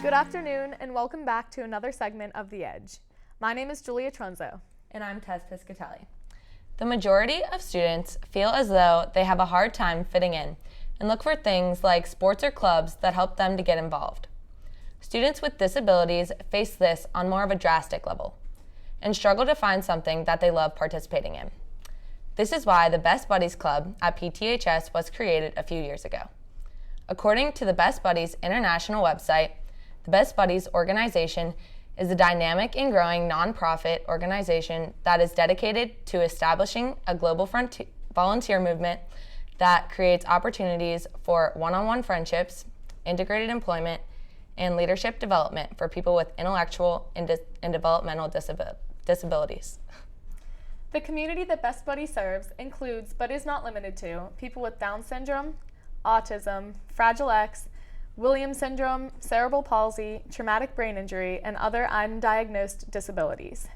Good afternoon and welcome back to another segment of The Edge. My name is Julia Trunzo. And I'm Tess Piscatelli. The majority of students feel as though they have a hard time fitting in and look for things like sports or clubs that help them to get involved. Students with disabilities face this on more of a drastic level and struggle to find something that they love participating in. This is why the Best Buddies Club at PTHS was created a few years ago. According to the Best Buddies International website, the Best Buddies organization is a dynamic and growing nonprofit organization that is dedicated to establishing a global volunteer movement that creates opportunities for one-on-one friendships, integrated employment, and leadership development for people with intellectual and developmental disabilities. The community that Best Buddies serves includes, but is not limited to, people with Down syndrome, autism, Fragile X, Williams syndrome, cerebral palsy, traumatic brain injury, and other undiagnosed disabilities.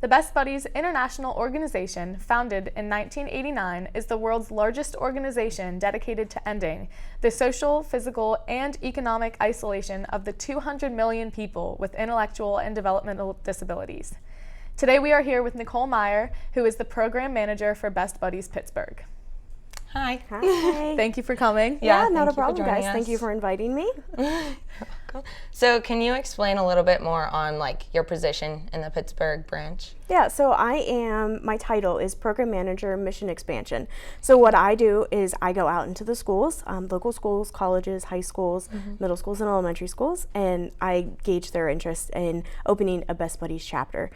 The Best Buddies International Organization, founded in 1989, is the world's largest organization dedicated to ending the social, physical, and economic isolation of the 200 million people with intellectual and developmental disabilities. Today we are here with Nicole Meier, who is the program manager for Best Buddies Pittsburgh. Hi. Hi. Thank you for coming. Yeah, not a problem, guys. Thank you for inviting me. So can you explain a little bit more on your position in the Pittsburgh branch? Yeah, so my title is Program Manager Mission Expansion. So what I do is I go out into the schools, local schools, colleges, high schools, middle schools, and elementary schools, and I gauge their interest in opening a Best Buddies chapter.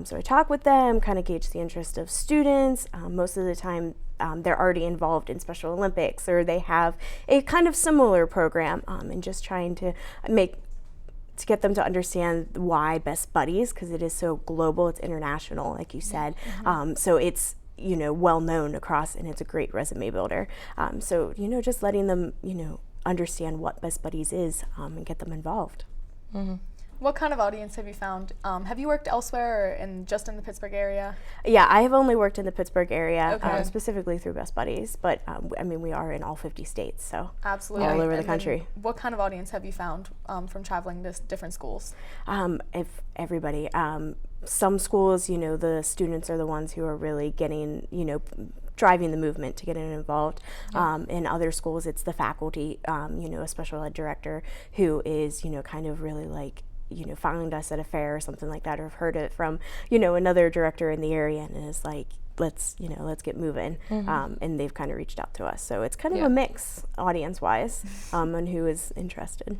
So I talk with them, kind of gauge the interest of students. Most of the time, they're already involved in Special Olympics, or they have a kind of similar program, and just trying to get them to understand why Best Buddies, because it is so global, it's international, like you said. So it's well known across, and it's a great resume builder. So just letting them understand what Best Buddies is, and get them involved. What kind of audience have you found? Have you worked elsewhere or just in the Pittsburgh area? Yeah, I have only worked in the Pittsburgh area, Okay. Specifically through Best Buddies, but we are in all 50 states, so Absolutely. all over the And country. what kind of audience have you found from traveling to different schools? If everybody, some schools, the students are the ones who are really getting, driving the movement to getting involved. In other schools, it's the faculty, a special ed director who is, kind of really found us at a fair or something like that, or have heard it from, another director in the area, and is like, let's get moving. And they've kind of reached out to us. So it's kind of a mix audience-wise, on who is interested.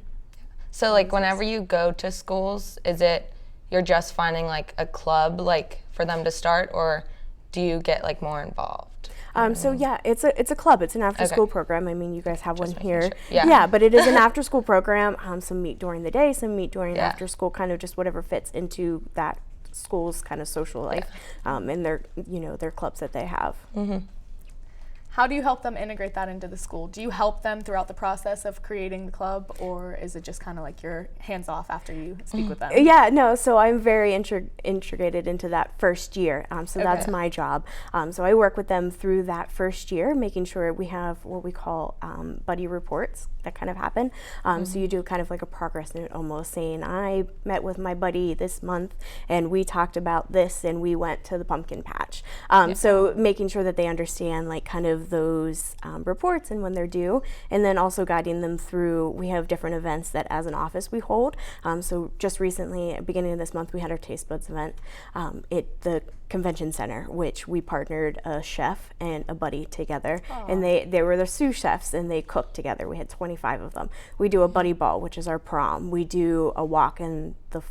So whenever you go to schools, is it you're just finding a club for them to start, or do you get more involved? So yeah, it's a club. It's an after-school program. You guys have one here. Sure. Yeah. Yeah, but it is an after-school program. Some meet during the day, some meet during after school, kind of just whatever fits into that school's kind of social life, and their clubs that they have. How do you help them integrate that into the school? Do you help them throughout the process of creating the club, or is it just kind of you're hands off after you speak with them? Yeah, no, so I'm very integrated into that first year, so that's my job. So I work with them through that first year, making sure we have what we call buddy reports that kind of happen. So you do kind of a progress note, almost saying, I met with my buddy this month, and we talked about this, and we went to the pumpkin patch. So making sure that they understand kind of those reports and when they're due, and then also guiding them through, we have different events that as an office we hold. So just recently, at the beginning of this month, we had our Taste Buds event at the convention center, which we partnered a chef and a buddy together. And they were the sous chefs, and they cooked together. We had 25 of them. We do a buddy ball, which is our prom. We do a walk in the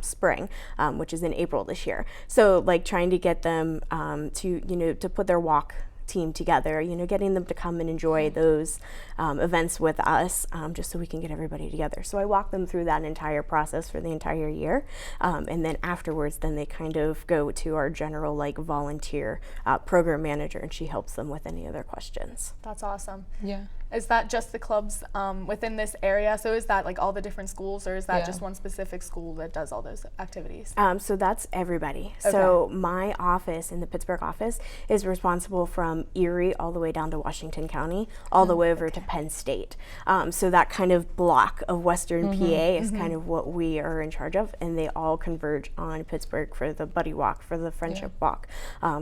spring, which is in April this year. So trying to get them to put their walk team together, getting them to come and enjoy those events with us, just so we can get everybody together. So I walk them through that entire process for the entire year, and then afterwards, then they kind of go to our general volunteer program manager, and she helps them with any other questions. That's awesome. Yeah. Is that just the clubs within this area? So is that like all the different schools, or is that Yeah. just one specific school that does all those activities? So that's everybody. Okay. So my office in the Pittsburgh office is responsible from Erie all the way down to Washington County, all the way over to Penn State. So that kind of block of Western PA is kind of what we are in charge of, and they all converge on Pittsburgh for the buddy walk, for the friendship walk,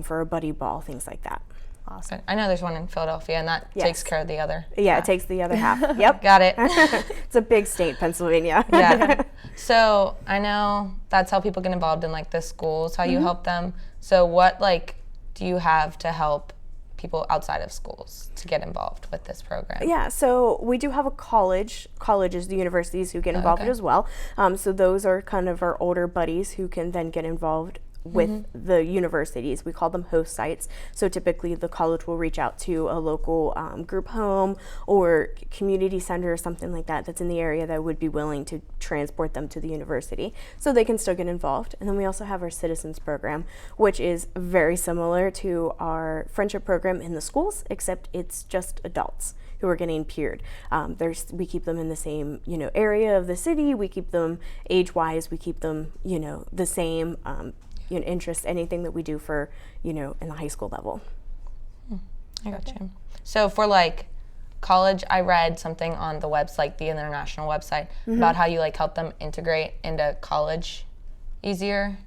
for a buddy ball, things like that. Awesome. I know there's one in Philadelphia, and that Yes. takes care of the other. Yeah, it takes the other half. Yep. Got it. It's a big state, Pennsylvania. Yeah. So I know that's how people get involved in like the schools, how you help them. So what like do you have to help people outside of schools to get involved with this program? Yeah, so we do have a colleges, the universities who get involved okay. as well. So those are kind of our older buddies who can then get involved with the universities. We call them host sites. So typically the college will reach out to a local group home or community center or something like that that's in the area that would be willing to transport them to the university, so they can still get involved. And then we also have our citizens program, which is very similar to our friendship program in the schools, except it's just adults who are getting peered. We keep them in the same, area of the city. We keep them age-wise. We keep them, the same interests, anything that we do for, in the high school level. I got you. So for like college, I read something on the website, the international website, about how you like help them integrate into college easier.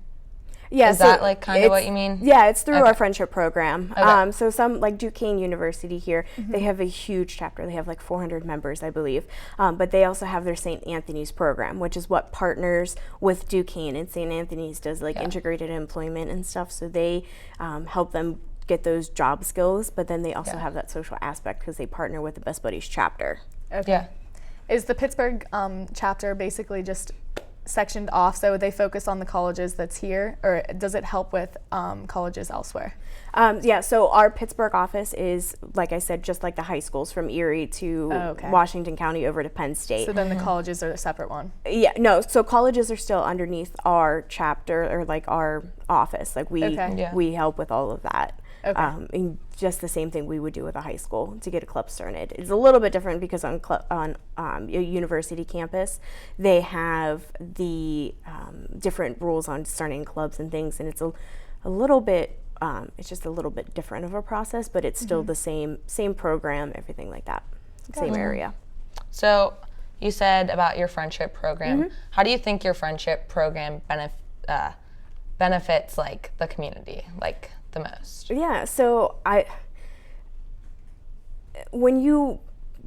Yeah, Is that like kind of what you mean? Yeah, it's through Okay. our friendship program. Okay. So some, like Duquesne University here, they have a huge chapter. They have like 400 members, I believe. But they also have their St. Anthony's program, which is what partners with Duquesne. And St. Anthony's does like integrated employment and stuff. So they help them get those job skills, but then they also have that social aspect because they partner with the Best Buddies chapter. Okay. Yeah. Is the Pittsburgh chapter basically just sectioned off, so they focus on the colleges that's here, or does it help with colleges elsewhere? Yeah, so our Pittsburgh office is, like I said, just like the high schools, from Erie to Washington County over to Penn State. So then the colleges are a separate one. Yeah, no, so colleges are still underneath our chapter, or like our office. Like we help with all of that. Okay. And just the same thing we would do with a high school to get a club started. It's a little bit different because on a university campus, they have the different rules on starting clubs and things, and it's a little bit, it's just a little bit different of a process, but it's still the same program, everything like that, same area. So you said about your friendship program. How do you think your friendship program benefits like the community like the most? Yeah, so when you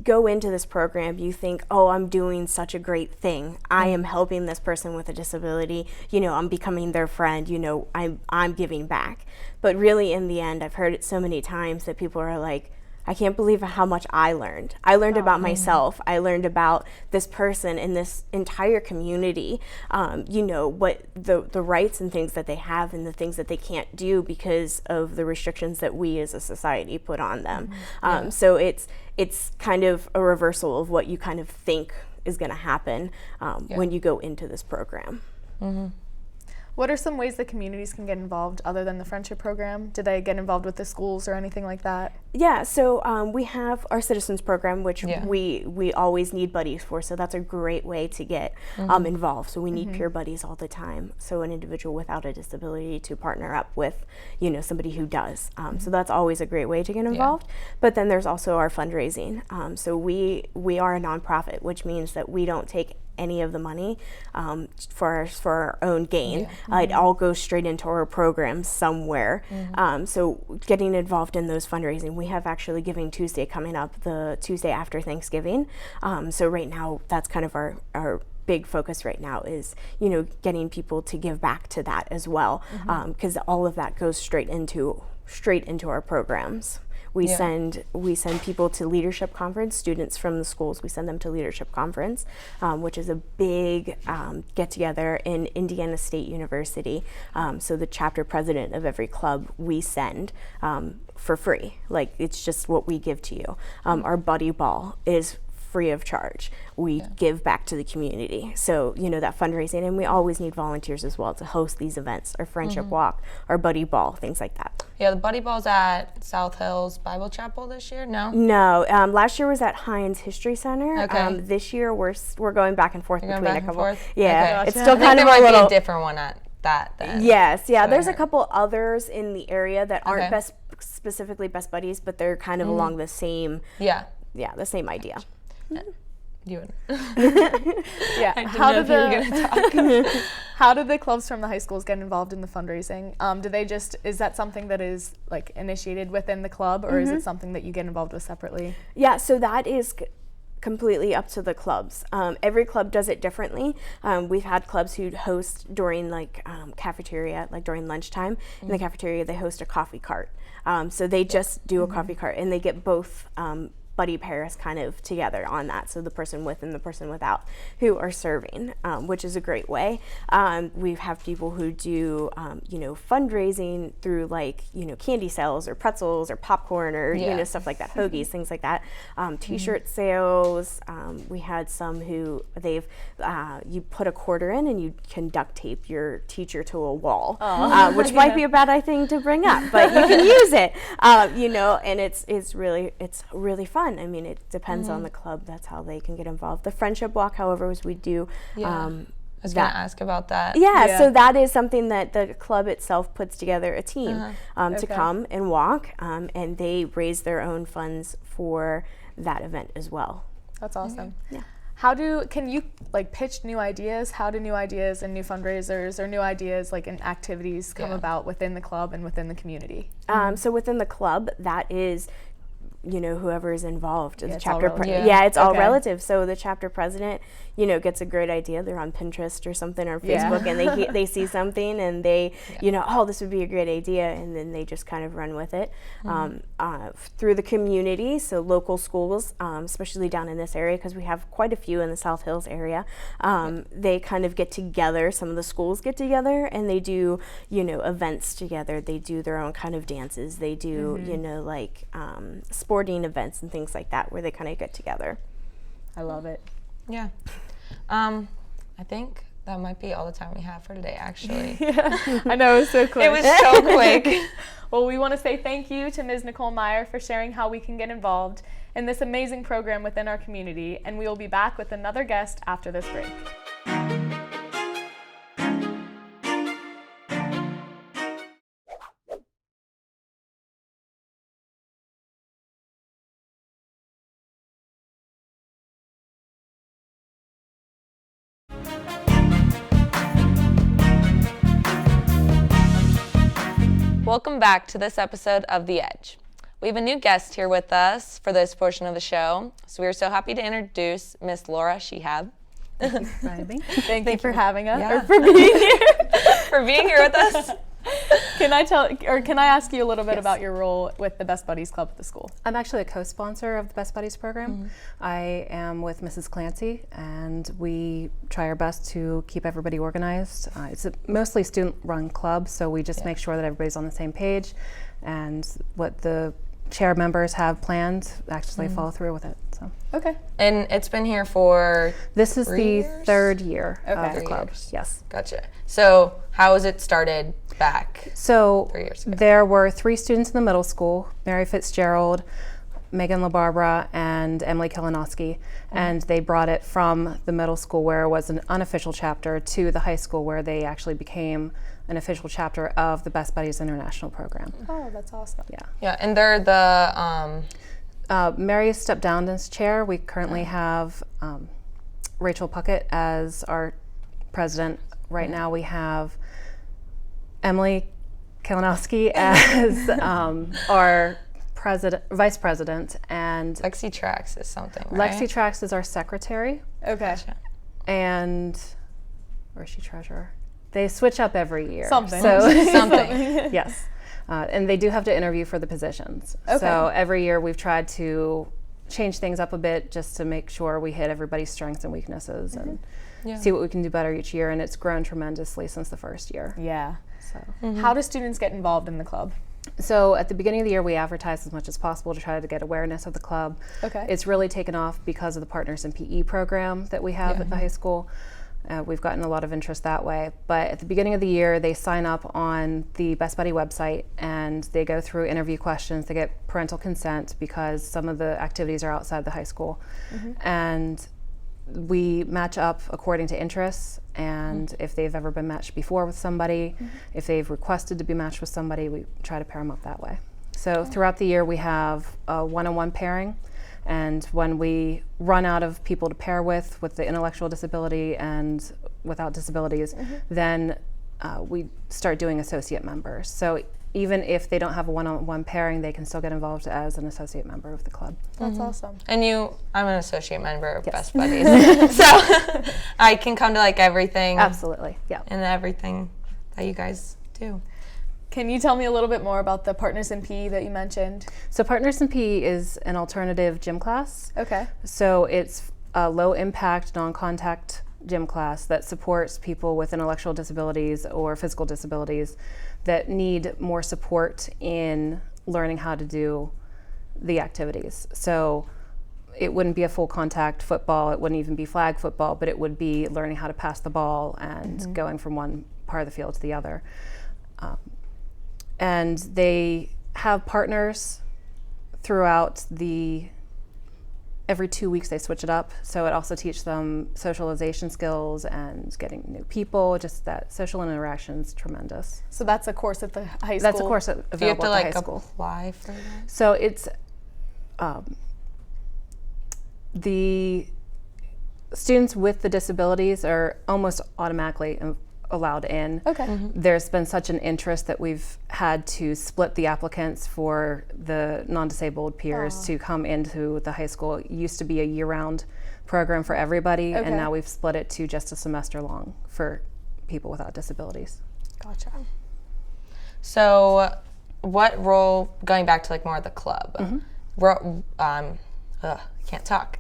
go into this program, you think, oh, I'm doing such a great thing. I am helping this person with a disability. I'm becoming their friend. I'm giving back. But really, in the end, I've heard it so many times that people are like, I can't believe how much I learned. I learned about myself. I learned about this person and this entire community, what the rights and things that they have and the things that they can't do because of the restrictions that we as a society put on them. So it's kind of a reversal of what you kind of think is going to happen when you go into this program. What are some ways that communities can get involved other than the friendship program? Do they get involved with the schools or anything like that? Yeah, so we have our citizens program, which we always need buddies for, so that's a great way to get involved. So we need peer buddies all the time. So an individual without a disability to partner up with, somebody who does. So that's always a great way to get involved. But then there's also our fundraising. So we are a nonprofit, which means that we don't take any of the money for our own gain. It all goes straight into our programs somewhere. So getting involved in those fundraising, we have actually Giving Tuesday coming up the Tuesday after Thanksgiving. So right now, that's kind of our big focus right now is, getting people to give back to that as well, because all of that goes straight into our programs. We send people to Leadership Conference, students from the schools, we send them to Leadership Conference, which is a big get-together in Indiana State University. So the chapter president of every club we send for free. Like, it's just what we give to you. Our buddy ball is free of charge. We give back to the community. So, that fundraising, and we always need volunteers as well to host these events, our friendship walk, our buddy ball, things like that. Yeah, the buddy ball's at South Hills Bible Chapel this year, no? No, last year was at Hines History Center. Okay. This year we're going back and forth between a couple. Yeah, it's still kind of a little. Be a different one at that then. Yes, there's a couple others in the area that aren't specifically Best Buddies, but they're kind of along the same. The same idea. You would. How did the clubs from the high schools get involved in the fundraising? Is that something that is like initiated within the club, or is it something that you get involved with separately? Yeah, so that is completely up to the clubs. Every club does it differently. We've had clubs who host during cafeteria, like during lunchtime. In the cafeteria, they host a coffee cart. So they just do a coffee cart, and they get both buddy pairs kind of together on that, so the person with and the person without who are serving, which is a great way. We have people who do fundraising through candy sales or pretzels or popcorn or stuff like that, hoagies, things like that, t-shirt sales. We had some who you put a quarter in and you can duct tape your teacher to a wall, which might be a bad thing to bring up, but you can use it, and it's really fun. I mean, it depends on the club. That's how they can get involved. The friendship walk, however, is we do. I was going to ask about that. So that is something that the club itself puts together a team to come and walk, and they raise their own funds for that event as well. That's awesome. Yeah. Can you pitch new ideas? How do new ideas and new fundraisers or new ideas and activities come about within the club and within the community? So within the club, that is whoever is involved. The it's chapter all it's all relative. So the chapter president, gets a great idea. They're on Pinterest or something or Facebook, and they see something and they, this would be a great idea, and then they just kind of run with it. Through the community, so local schools, especially down in this area, because we have quite a few in the South Hills area, they kind of get together. Some of the schools get together and they do, events together. They do their own kind of dances. They do, sporting events and things like that, where they kind of get together. I love it. Yeah. I think that might be all the time we have for today, actually. I know, it was so quick. It was so quick. Well, we want to say thank you to Ms. Nicole Meier for sharing how we can get involved in this amazing program within our community, and we will be back with another guest after this break. Welcome back to this episode of The Edge. We have a new guest here with us for this portion of the show, so we are so happy to introduce Miss Laura Shehab. Thank you for having us, Yeah. or for being here. For being here with us. Can I ask you a little bit about your role with the Best Buddies Club at the school? I'm actually a co-sponsor of the Best Buddies program. I am with Mrs. Clancy, and we try our best to keep everybody organized. It's a mostly student-run club, so we just make sure that everybody's on the same page, and what the chair members have planned, actually follow through with it. So. Okay. And it's been here for This is 3 the years? third year of the 3 club. years. Yes. Gotcha. So how was it started back? So 3 years ago. there were 3 students in the middle school, Mary Fitzgerald, Megan LaBarbara, and Emily Kalinowski, and they brought it from the middle school, where it was an unofficial chapter, to the high school, where they actually became an official chapter of the Best Buddies International program. Oh, that's awesome. Yeah. Yeah, and they're the Mary stepped down as chair. We currently have Rachel Puckett as our president. Right now we have Emily Kalinowski as our vice president, and Lexi Trax is something, right? Lexi Trax is our secretary, Okay. and or is she treasurer? They switch up every year. Something. So Something. yes. And they do have to interview for the positions. Okay. So every year we've tried to change things up a bit, just to make sure we hit everybody's strengths and weaknesses, and see what we can do better each year. And it's grown tremendously since the first year. Yeah. So How do students get involved in the club? So at the beginning of the year, we advertised as much as possible to try to get awareness of the club. Okay. It's really taken off because of the Partners in PE program that we have at the high school. We've gotten a lot of interest that way. But at the beginning of the year, they sign up on the Best Buddy website and they go through interview questions. They get parental consent because some of the activities are outside the high school. And we match up according to interests, and if they've ever been matched before with somebody, if they've requested to be matched with somebody, we try to pair them up that way. So throughout the year we have a one-on-one pairing, and when we run out of people to pair with the intellectual disability and without disabilities, then we start doing associate members. So even if they don't have a one-on-one pairing, they can still get involved as an associate member of the club. That's awesome. And I'm an associate member of Yes. Best Buddies, so I can come to like everything. Absolutely, yeah. And everything that you guys do. Can you tell me a little bit more about the Partners in PE that you mentioned? So Partners in PE is an alternative gym class. Okay. So it's a low-impact, non-contact gym class that supports people with intellectual disabilities or physical disabilities that need more support in learning how to do the activities. So it wouldn't be a full contact football, it wouldn't even be flag football, but it would be learning how to pass the ball and going from one part of the field to the other. And they have partners throughout every 2 weeks they switch it up. So it also teaches them socialization skills and getting new people, just that social interaction is tremendous. So that's a course at the high school? That's a course available Do you have to at like the high school. apply for that? So it's the students with the disabilities are almost automatically allowed in. Okay. There's been such an interest that we've had to split the applicants for the non-disabled peers to come into the high school. It used to be a year-round program for everybody, Okay. and now we've split it to just a semester long for people without disabilities. Gotcha. So what role, going back to like more of the club, can't talk.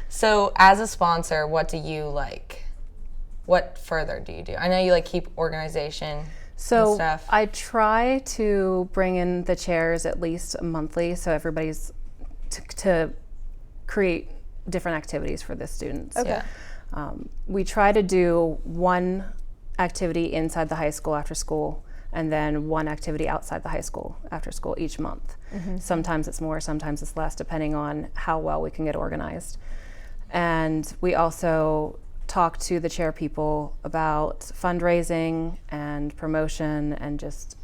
So as a sponsor, what do you like? What further do you do? I know you like keep organization and So stuff. I try to bring in the chairs at least monthly, so everybody's to create different activities for the students. Okay. Yeah. We try to do one activity inside the high school after school, and then one activity outside the high school after school each month. Sometimes it's more, sometimes it's less, depending on how well we can get organized. And we also talk to the chair people about fundraising and promotion and just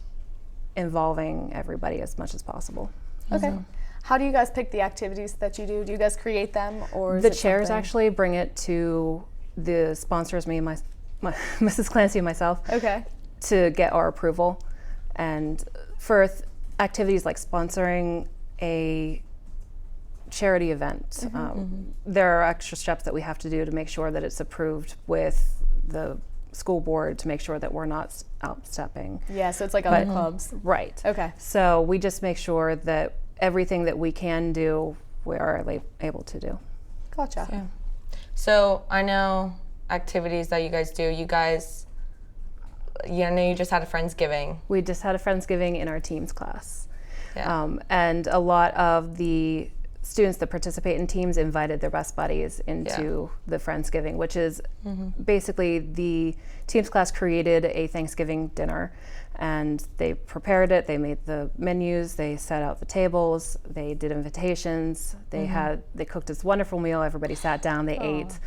involving everybody as much as possible. Okay. How do you guys pick the activities that you do? Do you guys create them, or is The it chairs something- actually bring it to the sponsors, me and my Mrs. Clancy and myself, Okay. to get our approval. And for activities like sponsoring a charity event, there are extra steps that we have to do to make sure that it's approved with the school board to make sure that we're not outstepping. Yeah, so it's like other clubs. Right. Okay. So we just make sure that everything that we can do, we are able to do. Gotcha. Yeah. So I know activities that you guys do. You guys, I know you just had a Friendsgiving. We just had a Friendsgiving in our teams class. Yeah. And a lot of the students that participate in teams invited their best buddies into the Friendsgiving, which is basically the teams class created a Thanksgiving dinner, and they prepared it, they made the menus, they set out the tables, they did invitations, they cooked this wonderful meal, everybody sat down, they ate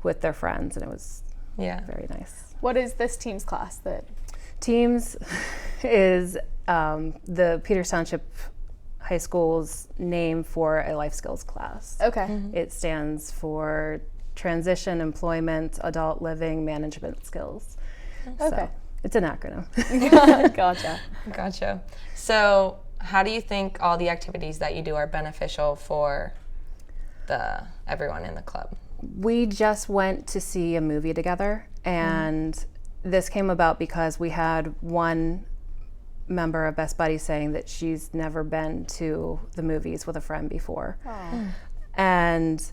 with their friends, and it was very nice. What is this team's class that? Teams is the Peters Township High School's name for a life skills class. Okay. It stands for Transition, Employment, Adult Living, Management Skills. Okay. So it's an acronym. Gotcha. Gotcha. So how do you think all the activities that you do are beneficial for everyone in the club? We just went to see a movie together, and this came about because we had one member of Best Buddies saying that she's never been to the movies with a friend before. And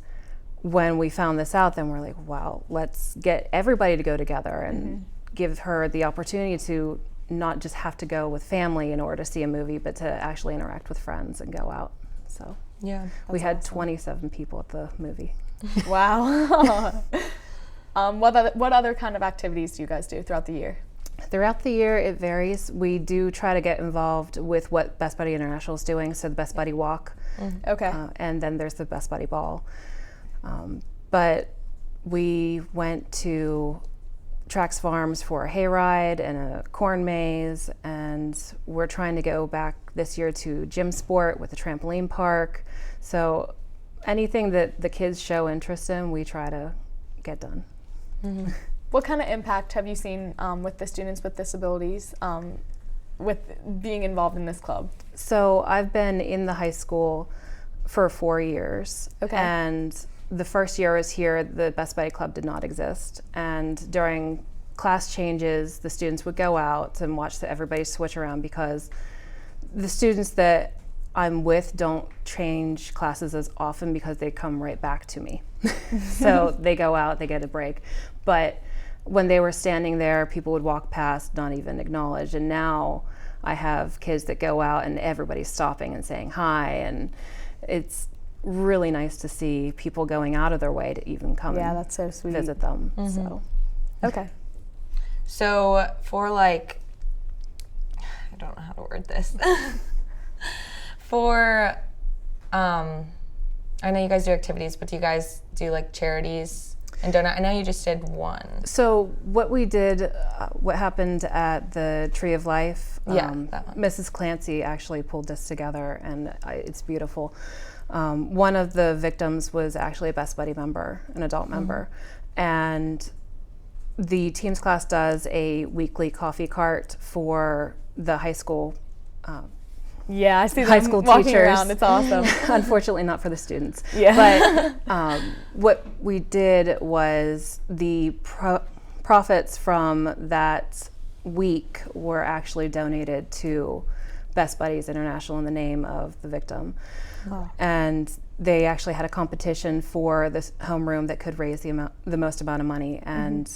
when we found this out, then we're like, wow, let's get everybody to go together and give her the opportunity to not just have to go with family in order to see a movie, but to actually interact with friends and go out. So Yeah. we had awesome. 27 people at the movie. Wow. What other kind of activities do you guys do throughout the year? Throughout the year, it varies. We do try to get involved with what Best Buddy International is doing, so the Best Buddy Walk, Okay. and then there's the Best Buddy Ball. But we went to Trax Farms for a hayride and a corn maze, and we're trying to go back this year to gym sport with the trampoline park. So anything that the kids show interest in, we try to get done. What kind of impact have you seen with the students with disabilities with being involved in this club? So I've been in the high school for 4 years. Okay. And the first year I was here, the Best Buddy Club did not exist. And during class changes, the students would go out and watch everybody switch around, because the students that I'm with don't change classes as often because they come right back to me. So they go out, they get a break. But when they were standing there, people would walk past, not even acknowledge. And now I have kids that go out and everybody's stopping and saying hi. And it's really nice to see people going out of their way to even come Yeah, and that's so sweet. visit them. So Okay. So for like, I don't know how to word this. For, I know you guys do activities, but do you guys do like charities and donut? I know you just did one. So what we did, what happened at the Tree of Life, Yeah, that one. Mrs. Clancy actually pulled this together, and it's beautiful. One of the victims was actually a Best Buddy member, an adult member, and the Teams class does a weekly coffee cart for the high school Yeah, I see high them school walking teachers. around. It's awesome. Unfortunately, not for the students. Yeah. But what we did was the profits from that week were actually donated to Best Buddies International in the name of the victim. Oh. And they actually had a competition for this homeroom that could raise the most amount of money. And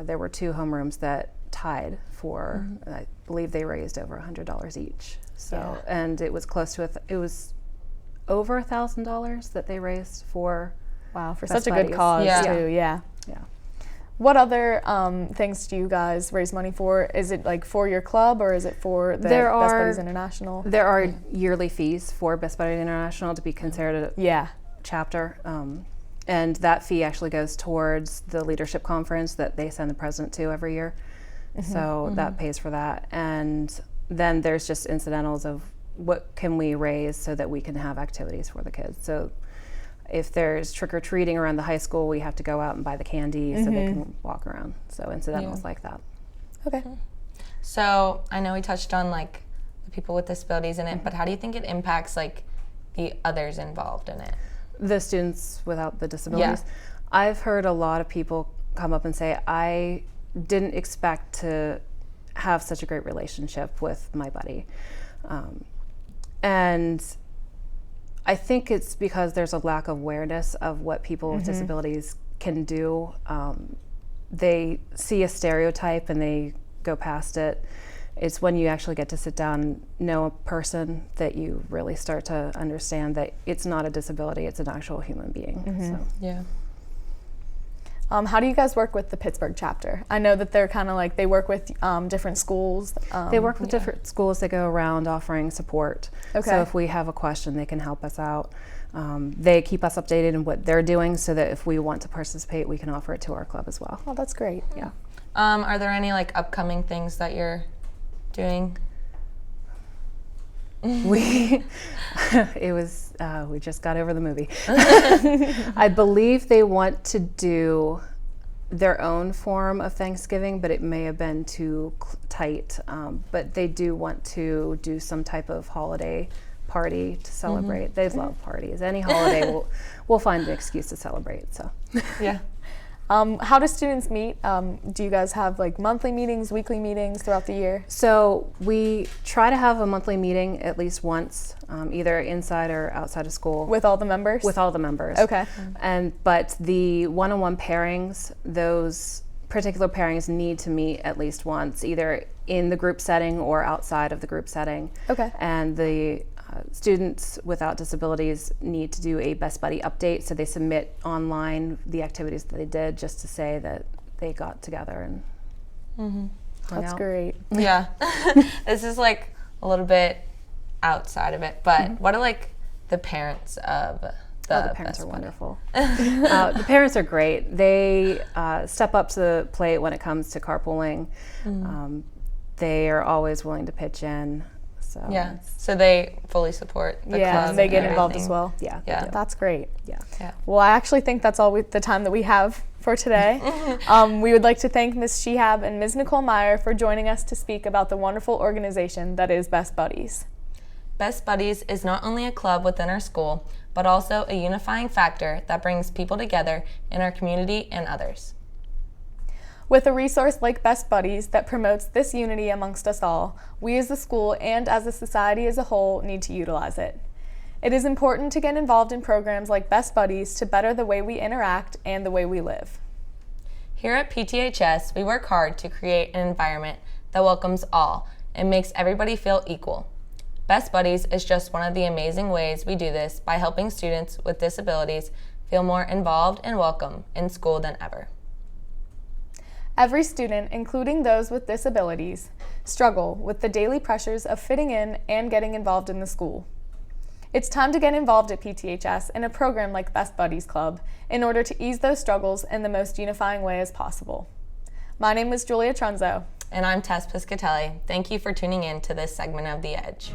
there were 2 homerooms that tied for, I believe they raised over $100 each. So, Yeah. and it was close to, it was over $1,000 that they raised for. Wow, for Best such a good Buddies. cause Yeah. too. Yeah. Yeah. What other things do you guys raise money for? Is it like for your club, or is it for the There Best are- Buddies International? There are yearly fees for Best Buddy International to be considered a Yeah. chapter. And that fee actually goes towards the leadership conference that they send the president to every year. So that pays for that. And then there's just incidentals of what can we raise so that we can have activities for the kids. So if there's trick-or-treating around the high school, we have to go out and buy the candy so they can walk around. So incidentals like that. Okay. So I know we touched on like the people with disabilities in it, but how do you think it impacts like the others involved in it? The students without the disabilities. I've heard a lot of people come up and say, I didn't expect to have such a great relationship with my buddy. And I think it's because there's a lack of awareness of what people with disabilities can do. They see a stereotype and they go past it. It's when you actually get to sit down and know a person that you really start to understand that it's not a disability, it's an actual human being. So. Yeah. How do you guys work with the Pittsburgh chapter? I know that they're kind of like, they work with different schools. They work with different schools that go around offering support. Okay. So if we have a question, they can help us out. They keep us updated in what they're doing so that if we want to participate, we can offer it to our club as well. Oh, that's great. Yeah. Are there any like upcoming things that you're doing? We just got over the movie. I believe they want to do their own form of Thanksgiving, but it may have been too tight. But they do want to do some type of holiday party to celebrate. They love parties. Any holiday, we'll find an excuse to celebrate. So. Yeah. How do students meet? Do you guys have like monthly meetings, weekly meetings throughout the year? So we try to have a monthly meeting at least once, either inside or outside of school. With all the members? With all the members. Okay. But the one-on-one pairings, those particular pairings need to meet at least once, either in the group setting or outside of the group setting. Okay. And the students without disabilities need to do a Best Buddy update, so they submit online the activities that they did just to say that they got together and hung That's out. great. Yeah. This is like a little bit outside of it, but what are like the parents of The parents are wonderful. The parents are great. They step up to the plate when it comes to carpooling. They are always willing to pitch in. So Yeah. So they fully support the Yeah, club. they and get involved everything. as well. yeah, Yeah. they do. That's great. Yeah. Well, I actually think that's all the time that we have for today. We would like to thank Ms. Shehab and Ms. Nicole Meier for joining us to speak about the wonderful organization that is Best Buddies. Best Buddies is not only a club within our school, but also a unifying factor that brings people together in our community and others. With a resource like Best Buddies that promotes this unity amongst us all, we as a school and as a society as a whole need to utilize it. It is important to get involved in programs like Best Buddies to better the way we interact and the way we live. Here at PTHS, we work hard to create an environment that welcomes all and makes everybody feel equal. Best Buddies is just one of the amazing ways we do this by helping students with disabilities feel more involved and welcome in school than ever. Every student, including those with disabilities, struggle with the daily pressures of fitting in and getting involved in the school. It's time to get involved at PTHS in a program like Best Buddies Club in order to ease those struggles in the most unifying way as possible. My name is Julia Trunzo. And I'm Tess Piscatelli. Thank you for tuning in to this segment of The Edge.